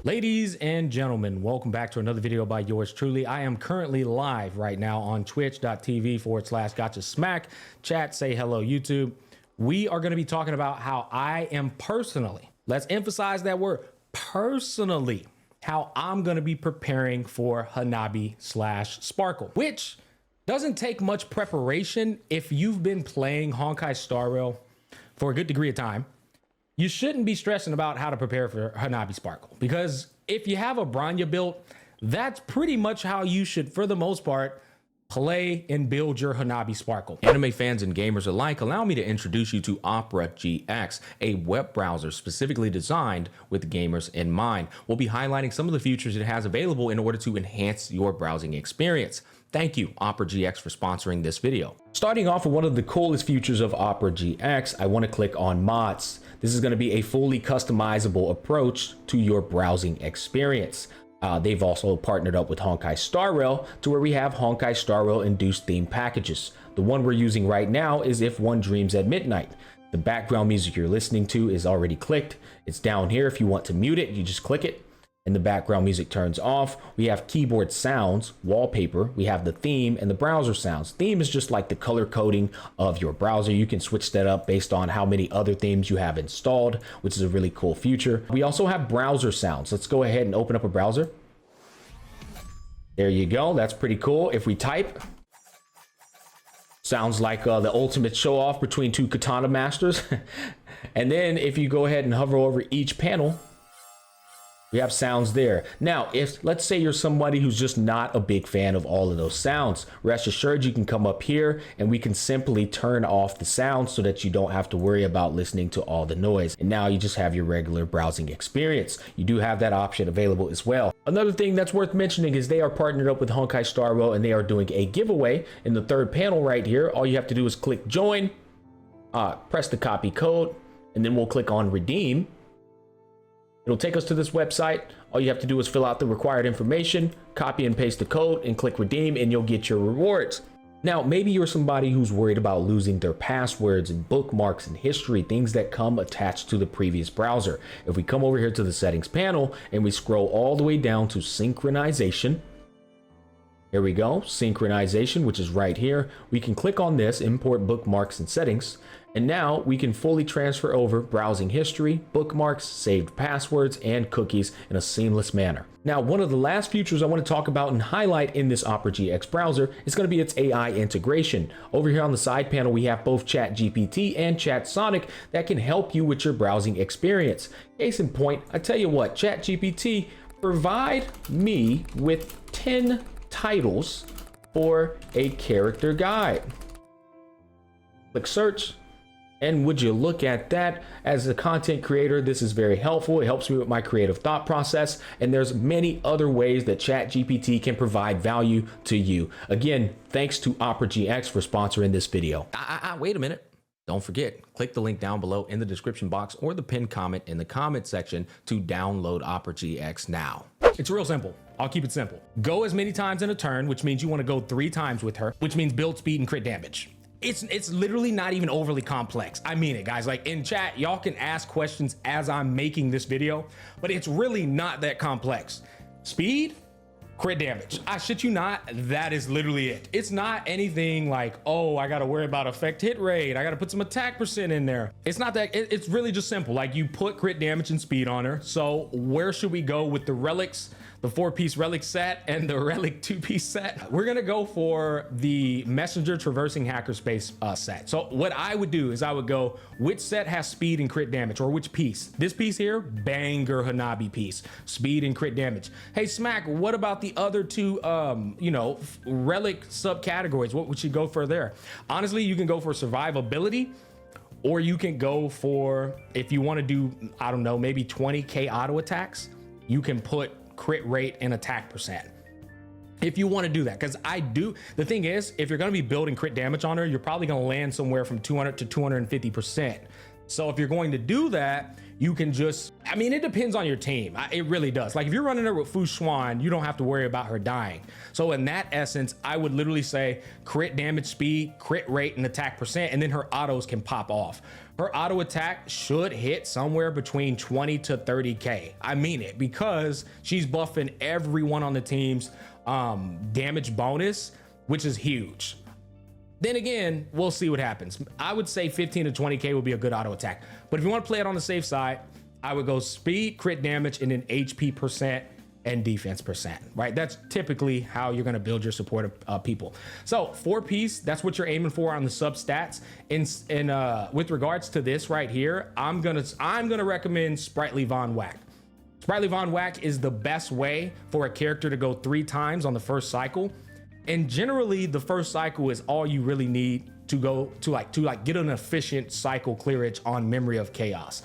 Ladies and gentlemen, welcome back to another video by yours truly. I am currently live right now on twitch.tv/Gacha Smack. Chat, say hello, YouTube. We are going to be talking about how I am personally, let's emphasize that word, personally, how I'm going to be preparing for Hanabi/Sparkle, which doesn't take much preparation. If you've been playing Honkai Star Rail for a good degree of time, you shouldn't be stressing about how to prepare for Hanabi Sparkle, because if you have a Bronya build, that's pretty much how you should, for the most part, play and build your Hanabi Sparkle. Anime fans and gamers alike, allow me to introduce you to Opera GX, a web browser specifically designed with gamers in mind. We'll be highlighting some of the features it has available in order to enhance your browsing experience. Thank you, Opera GX, for sponsoring this video. Starting off with one of the coolest features of Opera GX, I want to click on mods. This is going to be a fully customizable approach to your browsing experience. They've also partnered up with Honkai Star Rail to where we have Honkai Star Rail induced theme packages. The one we're using right now is If One Dreams at Midnight. The background music you're listening to is already clicked. It's down here. If you want to mute it, you just click it and the background music turns off. We have keyboard sounds, wallpaper, we have the theme, and the browser sounds. Theme is just like the color coding of your browser. You can switch that up based on how many other themes you have installed, which is a really cool feature. We also have browser sounds. Let's go ahead and open up a browser. There you go, that's pretty cool. If we type, sounds like the ultimate show off between two katana masters. And then if you go ahead and hover over each panel, we have sounds there. Now, if let's say you're somebody who's just not a big fan of all of those sounds, rest assured you can come up here and we can simply turn off the sound so that you don't have to worry about listening to all the noise. And now you just have your regular browsing experience. You do have that option available as well. Another thing that's worth mentioning is they are partnered up with Honkai Star Rail and they are doing a giveaway in the third panel right here. All you have to do is click join, press the copy code, and then we'll click on redeem. It'll take us to this website. All you have to do is fill out the required information, copy and paste the code, and click redeem, and you'll get your rewards. Now, maybe you're somebody who's worried about losing their passwords and bookmarks and history, things that come attached to the previous browser. If we come over here to the settings panel and we scroll all the way down to synchronization, here we go, synchronization, which is right here. We can click on this, import bookmarks and settings, and now we can fully transfer over browsing history, bookmarks, saved passwords, and cookies in a seamless manner. Now, one of the last features I want to talk about and highlight in this Opera GX browser is going to be its AI integration. Over here on the side panel, we have both ChatGPT and ChatSonic that can help you with your browsing experience. Case in point, I tell you what, ChatGPT, provide me with 10 titles for a character guide. Click search. And would you look at that? As a content creator, this is very helpful. It helps me with my creative thought process. And there's many other ways that ChatGPT can provide value to you. Again, thanks to Opera GX for sponsoring this video. Wait a minute. Don't forget, click the link down below in the description box or the pinned comment in the comment section to download Opera GX now. It's real simple. I'll keep it simple. Go as many times in a turn, which means you want to go 3 times with her, which means build speed and crit damage. It's literally not even overly complex. I mean it, guys. Like in chat, y'all can ask questions as I'm making this video, but it's really not that complex. Speed, crit damage. I shit you not, that is literally it. It's not anything like, oh, I gotta worry about effect hit rate, I gotta put some attack percent in there. It's not that. It's really just simple. Like, you put crit damage and speed on her. So where should we go with the relics? The 4-piece relic set and the relic 2-piece set? We're gonna go for the messenger traversing hackerspace set. So what I would do is I would go, which set has speed and crit damage, or which piece? This piece here, banger Hanabi piece, speed and crit damage. Hey Smack, what about the other two, relic subcategories? What would you go for there? Honestly, you can go for survivability, or you can go for, if you want to do, I don't know, maybe 20k auto attacks, you can put crit rate and attack percent. If you want to do that, because the thing is, if you're going to be building crit damage on her, you're probably going to land somewhere from 200 to 250%. So if you're going to do that, you can just, I mean, it depends on your team. It really does. Like if you're running her with Fu Xuan, you don't have to worry about her dying. So in that essence, I would literally say crit damage speed, crit rate, and attack percent, and then her autos can pop off. Her auto attack should hit somewhere between 20 to 30K. I mean it, because she's buffing everyone on the team's damage bonus, which is huge. Then again, we'll see what happens. I would say 15 to 20K would be a good auto attack. But if you want to play it on the safe side, I would go speed, crit damage, and then HP percent and defense percent, right? That's typically how you're going to build your support of people. So 4-piece, that's what you're aiming for on the sub stats. And with regards to this right here, I'm gonna recommend Sprightly Von Whack. Sprightly Von Whack is the best way for a character to go 3 times on the first cycle. And generally the first cycle is all you really need to go to get an efficient cycle clearage on Memory of Chaos.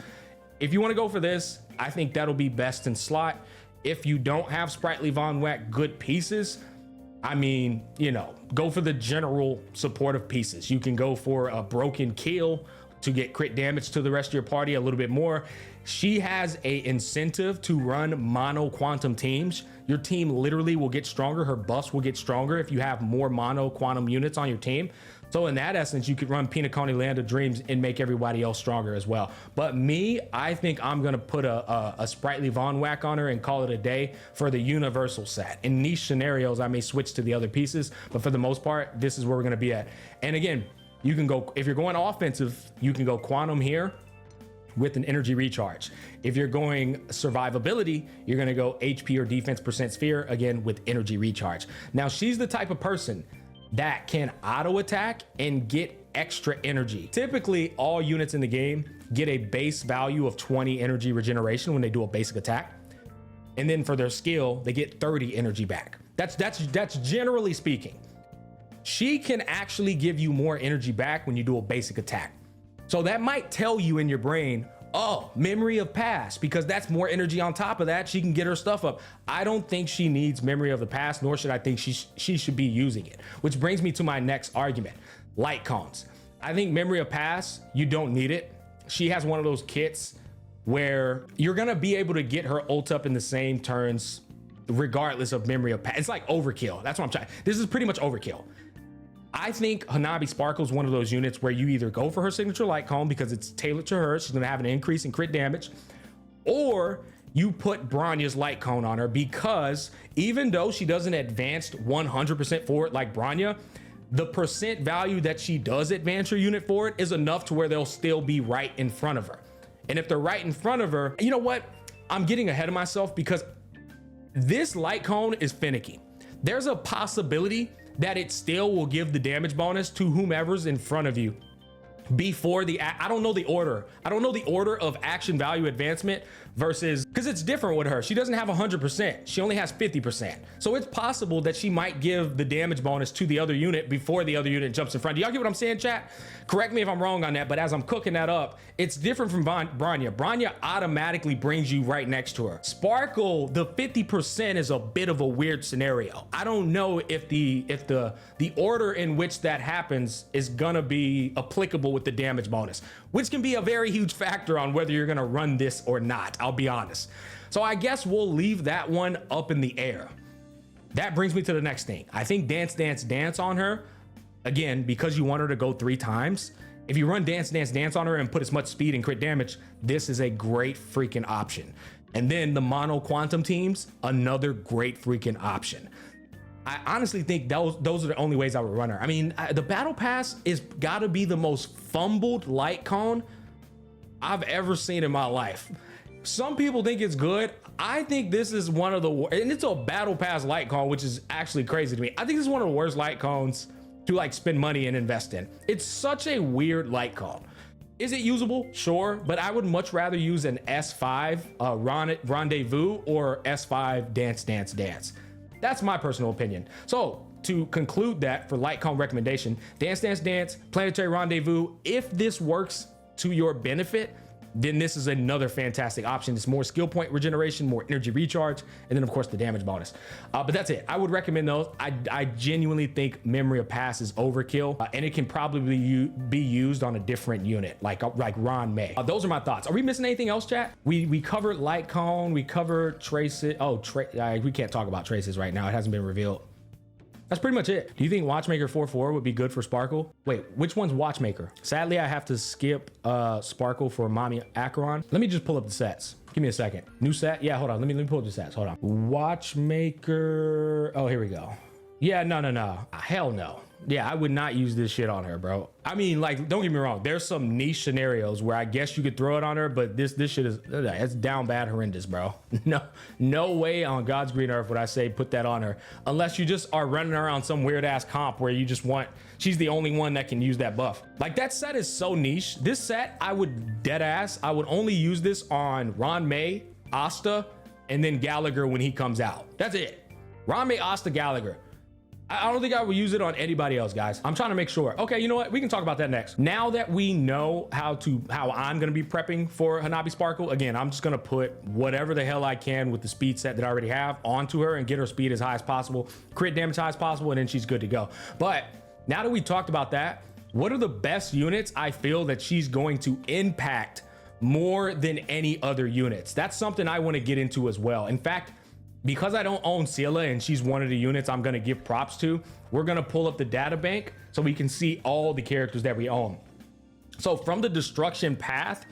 If you want to go for this, I think that'll be best in slot. If you don't have Sprightly Von Whack good pieces, I mean, you know, go for the general supportive pieces. You can go for a Broken Kill to get crit damage to the rest of your party a little bit more. She has a incentive to run mono quantum teams. Your team literally will get stronger. Her buffs will get stronger if you have more mono quantum units on your team. So in that essence, you could run Pinacone Land of Dreams and make everybody else stronger as well. But me, I think I'm gonna put a Sprightly Von Whack on her and call it a day for the universal set. In niche scenarios, I may switch to the other pieces, but for the most part, this is where we're gonna be at. And again, you can go, if you're going offensive, you can go Quantum here with an energy recharge. If you're going survivability, you're gonna go HP or defense percent sphere, again with energy recharge. Now she's the type of person that can auto attack and get extra energy. Typically all units in the game get a base value of 20 energy regeneration when they do a basic attack. And then for their skill, they get 30 energy back. That's generally speaking. She can actually give you more energy back when you do a basic attack. So that might tell you in your brain, oh, Memory of Past, because that's more energy on top of that. She can get her stuff up. I don't think she needs Memory of the Past, nor should I think she should be using it. Which brings me to my next argument, light cones. I think Memory of Past, you don't need it. She has one of those kits where you're gonna be able to get her ult up in the same turns regardless of Memory of Past. It's like overkill. That's what I'm trying. This is pretty much overkill. I think Hanabi Sparkle is one of those units where you either go for her signature light cone because it's tailored to her, she's gonna have an increase in crit damage, or you put Bronya's light cone on her, because even though she doesn't advance 100% forward like Bronya, the percent value that she does advance your unit forward is enough to where they'll still be right in front of her. And if they're right in front of her, you know what? I'm getting ahead of myself because this light cone is finicky. There's a possibility that it still will give the damage bonus to whomever's in front of you before I don't know the order. I don't know the order of action value advancement versus, because it's different with her. She doesn't have 100%. She only has 50%. So it's possible that she might give the damage bonus to the other unit before the other unit jumps in front. Do y'all get what I'm saying, chat? Correct me if I'm wrong on that, but as I'm cooking that up, it's different from Bronya. Bronya automatically brings you right next to her. Sparkle, the 50% is a bit of a weird scenario. I don't know if the order in which that happens is gonna be applicable with the damage bonus, which can be a very huge factor on whether you're gonna run this or not, I'll be honest. So I guess we'll leave that one up in the air. That brings me to the next thing. I think Dance Dance Dance on her, again, because you want her to go 3 times, if you run Dance Dance Dance on her and put as much speed and crit damage, this is a great freaking option. And then the mono quantum teams, another great freaking option. I honestly think those are the only ways I would run her. I mean, the battle pass is gotta be the most fumbled light cone I've ever seen in my life. Some people think it's good. I think this is one of the, and it's a battle pass light cone, which is actually crazy to me. I think this is one of the worst light cones to like spend money and invest in. It's such a weird light cone. Is it usable? Sure, but I would much rather use an S5 Rendezvous or S5 Dance Dance Dance. That's my personal opinion. So to conclude that for light cone recommendation, Dance Dance Dance, Planetary Rendezvous, if this works to your benefit, then this is another fantastic option. It's more skill point regeneration, more energy recharge, and then of course the damage bonus. But that's it. I would recommend those. I genuinely think Memory of Past is overkill, and it can probably be used on a different unit, like Ron May. Those are my thoughts. Are we missing anything else, chat? We covered Light Cone, we covered Traces. Oh, we can't talk about Traces right now. It hasn't been revealed. That's pretty much it. Do you think Watchmaker 4-4 would be good for Sparkle? Wait, which one's Watchmaker? Sadly, I have to skip Sparkle for Mommy Acheron. Let me just pull up the sets. Give me a second. New set? Yeah, hold on. Let me pull up the sets. Hold on. Watchmaker. Oh, here we go. Yeah, no. Hell no. Yeah, I would not use this shit on her, bro. I mean, like, don't get me wrong. There's some niche scenarios where I guess you could throw it on her, but this shit is, it's down bad horrendous, bro. No way on God's green earth would I say put that on her. Unless you just are running around some weird ass comp where you just want, she's the only one that can use that buff. Like, that set is so niche. This set, I would dead ass, I would only use this on Ron May, Asta, and then Gallagher when he comes out. That's it. Ron May, Asta, Gallagher. I don't think I would use it on anybody else, guys. I'm trying to make sure. Okay, you know what? We can talk about that next. Now that we know how I'm gonna be prepping for Hanabi Sparkle, again, I'm just gonna put whatever the hell I can with the speed set that I already have onto her and get her speed as high as possible, crit damage high as possible, and then she's good to go. But now that we talked about that, what are the best units I feel that she's going to impact more than any other units? That's something I want to get into as well. In fact, because I don't own Scylla and she's one of the units I'm going to give props to, we're going to pull up the data bank so we can see all the characters that we own. So from the destruction path,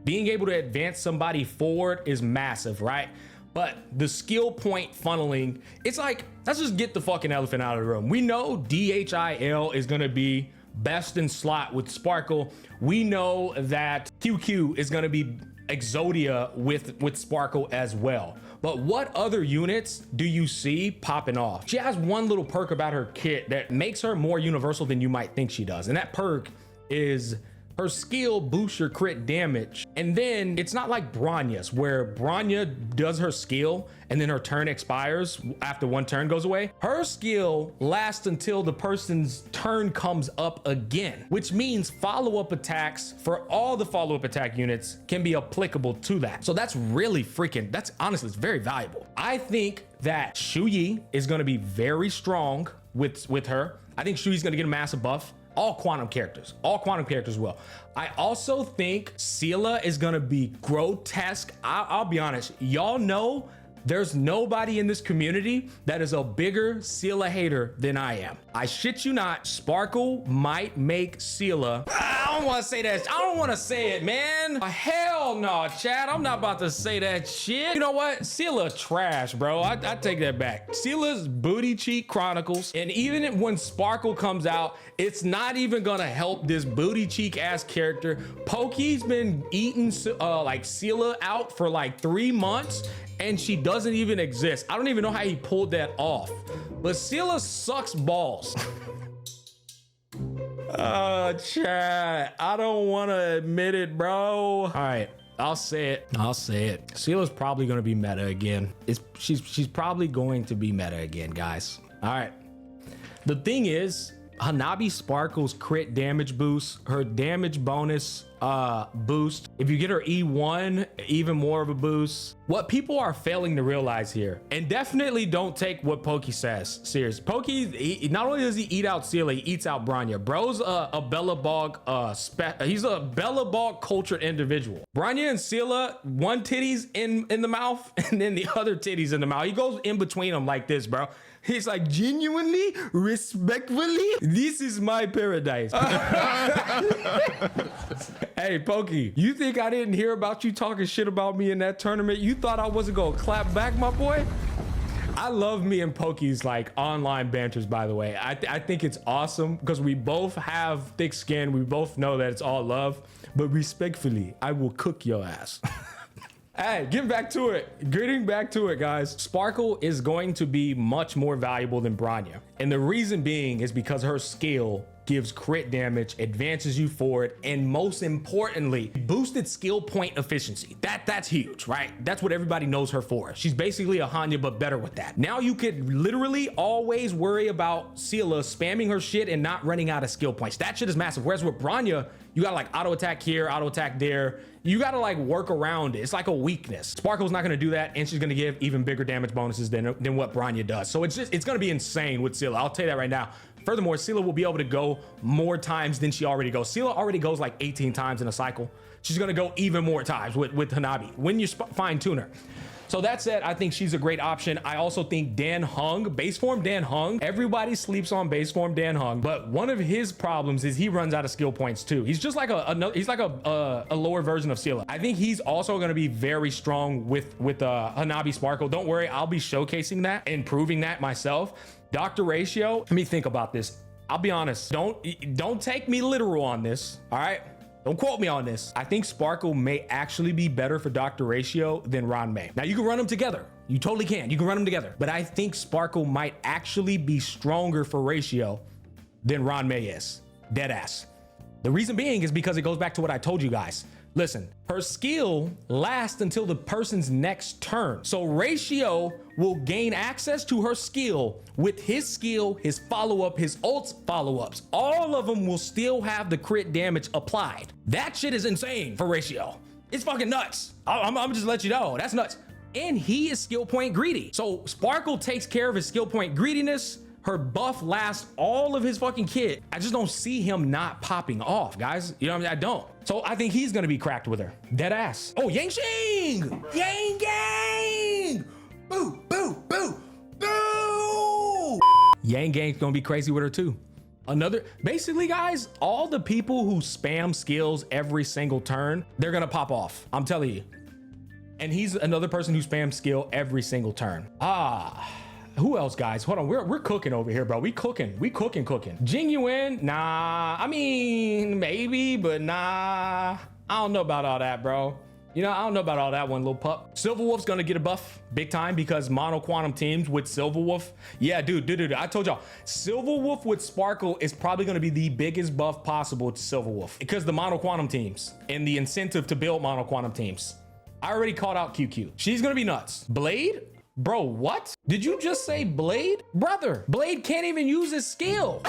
being able to advance somebody forward is massive, right? But the skill point funneling, it's like, let's just get the fucking elephant out of the room. We know DHIL is going to be best in slot with Sparkle. We know that QQ is going to be Exodia with Sparkle as well. But what other units do you see popping off? She has one little perk about her kit that makes her more universal than you might think she does. And that perk is her skill boosts your crit damage. And then it's not like Bronya's, where Bronya does her skill and then her turn expires after one turn goes away. Her skill lasts until the person's turn comes up again, which means follow-up attacks for all the follow-up attack units can be applicable to that. So that's really freaking, that's honestly, it's very valuable. I think that Shu Yi is gonna be very strong with her. I think Shu Yi's gonna get a massive buff. All quantum characters will. I also think Scylla is gonna be grotesque. I'll be honest, y'all know there's nobody in this community that is a bigger Scylla hater than I am. I shit you not, Sparkle might make Scylla. I don't wanna say that. I don't wanna say it, man. Hell no, Chad. I'm not about to say that shit. You know what? Scylla trash, bro. I take that back. Scylla's Booty Cheek Chronicles. And even when Sparkle comes out, it's not even gonna help this booty cheek ass character. Pokey's been eating like Scylla out for like 3 months and she doesn't even exist. I don't even know how he pulled that off. But Scylla sucks balls. Chat, I don't want to admit it, bro. All right, I'll say it. Scylla's probably going to be meta again. She's probably going to be meta again, guys. All right. The thing is, Hanabi Sparkle's crit damage boost, her damage bonus boost. If you get her E1, even more of a boost. What people are failing to realize here, and definitely don't take what Pokey says serious. Pokey, not only does he eat out Scylla, he eats out Bronya. Bro's a Bellabog, he's a Bellabog cultured individual. Bronya and Scylla, one titty's in the mouth, and then the other titty's in the mouth. He goes in between them like this, bro. He's like, genuinely, respectfully, this is my paradise. Hey, Pokey, you think I didn't hear about you talking shit about me in that tournament? You thought I wasn't gonna clap back, my boy? I love me and Pokey's like online banters, by the way. I think it's awesome because we both have thick skin. We both know that it's all love, but respectfully, I will cook your ass. Hey, getting back to it, guys. Sparkle is going to be much more valuable than Bronya. And the reason being is because her skill gives crit damage, advances you forward, and most importantly, boosted skill point efficiency. That's huge, right? That's what everybody knows her for. She's basically a Hanya, but better with that. Now you could literally always worry about Scylla spamming her shit and not running out of skill points. That shit is massive. Whereas with Bronya, you gotta like auto attack here, auto attack there. You gotta like work around it. It's like a weakness. Sparkle's not gonna do that, and she's gonna give even bigger damage bonuses than what Bronya does. So it's gonna be insane with Scylla. I'll tell you that right now. Furthermore, Scylla will be able to go more times than she already goes. Scylla already goes like 18 times in a cycle. She's gonna go even more times with Hanabi when you fine tune her. So that said, I think she's a great option. I also think Dan Hung, base form Dan Hung, everybody sleeps on base form Dan Hung, but one of his problems is he runs out of skill points too. He's just like a lower version of Scylla. I think he's also going to be very strong with Hanabi Sparkle. Don't worry, I'll be showcasing that and proving that myself. Dr. Ratio, let me think about this. I'll be honest, don't take me literal on this, all right? Don't quote me on this. I think Sparkle may actually be better for Dr. Ratio than Ranmei. Now you can run them together. You totally can. You can run them together. But I think Sparkle might actually be stronger for Ratio than Ranmei is. Deadass. The reason being is because it goes back to what I told you guys. Listen, her skill lasts until the person's next turn. So Ratio will gain access to her skill with his skill, his follow-up, his ult's follow-ups. All of them will still have the crit damage applied. That shit is insane for Ratio. It's fucking nuts. I'm just let you know, that's nuts. And he is skill point greedy. So Sparkle takes care of his skill point greediness. Her buff lasts all of his fucking kit. I just don't see him not popping off, guys. You know what I mean? I don't. So I think he's gonna be cracked with her. Dead ass. Oh, Yang Xing! Yang Gang! Boo, boo, boo, boo! Yang Gang's gonna be crazy with her too. Basically guys, all the people who spam skills every single turn, they're gonna pop off. I'm telling you. And he's another person who spams skill every single turn. Who else, guys? Hold on, we're cooking over here, bro. We cooking. Jing Yuan, nah. I mean, maybe, but nah. I don't know about all that, bro. You know, I don't know about all that one, little pup. Silverwolf's gonna get a buff big time because mono quantum teams with Silverwolf. Yeah, dude, I told y'all, Silverwolf with Sparkle is probably gonna be the biggest buff possible to Silverwolf because the mono quantum teams and the incentive to build mono quantum teams. I already called out QQ. She's gonna be nuts. Blade? Bro, what? Did you just say Blade? Brother, Blade can't even use his skill.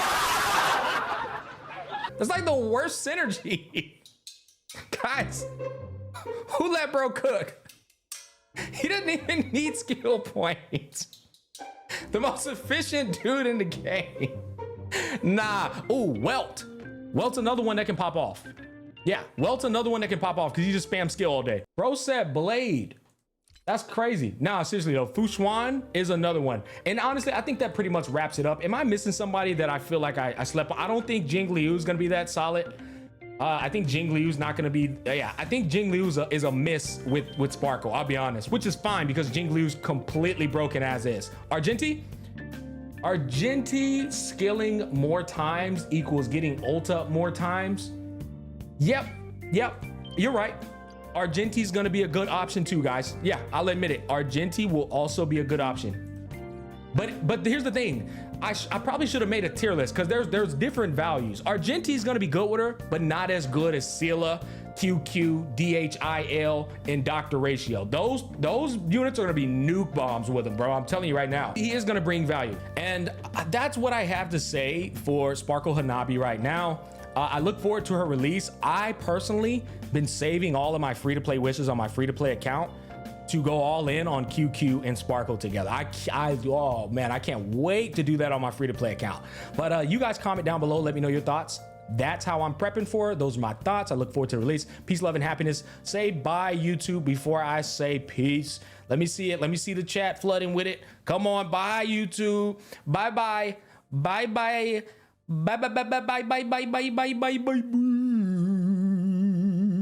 That's like the worst synergy. Guys, who let bro cook? He doesn't even need skill points. The most efficient dude in the game. Nah, ooh, Welt. Welt's another one that can pop off. Yeah, Welt's another one that can pop off because you just spam skill all day. Bro said Blade. That's crazy. Nah, seriously though, Fu Xuan is another one. And honestly, I think that pretty much wraps it up. Am I missing somebody that I feel like I slept on? I don't think Jing Liu is gonna be that solid. I think Jing Liu's not gonna be, yeah, I think Jing Liu is a miss with Sparkle, I'll be honest, which is fine because Jing Liu's completely broken as is. Argenti skilling more times equals getting ult up more times. Yep, you're right. Argenti's gonna be a good option too, guys. Yeah, I'll admit it. Argenti will also be a good option. But here's the thing. I probably should have made a tier list because there's different values. Argenti's gonna be good with her, but not as good as Scylla, QQ, DHIL, and Dr. Ratio. Those units are gonna be nuke bombs with him, bro. I'm telling you right now. He is gonna bring value. And that's what I have to say for Sparkle Hanabi right now. I look forward to her release. I personally been saving all of my free-to-play wishes on my free-to-play account to go all in on QQ and Sparkle together. Oh man, I can't wait to do that on my free-to-play account. But you guys comment down below, let me know your thoughts. That's how I'm prepping for it. Those are my thoughts. I look forward to the release. Peace, love, and happiness. Say bye, YouTube, before I say peace. Let me see it. Let me see the chat flooding with it. Come on, bye, YouTube. Bye-bye. Bye-bye. Bye bye bye bye bye bye bye bye bye bye bye.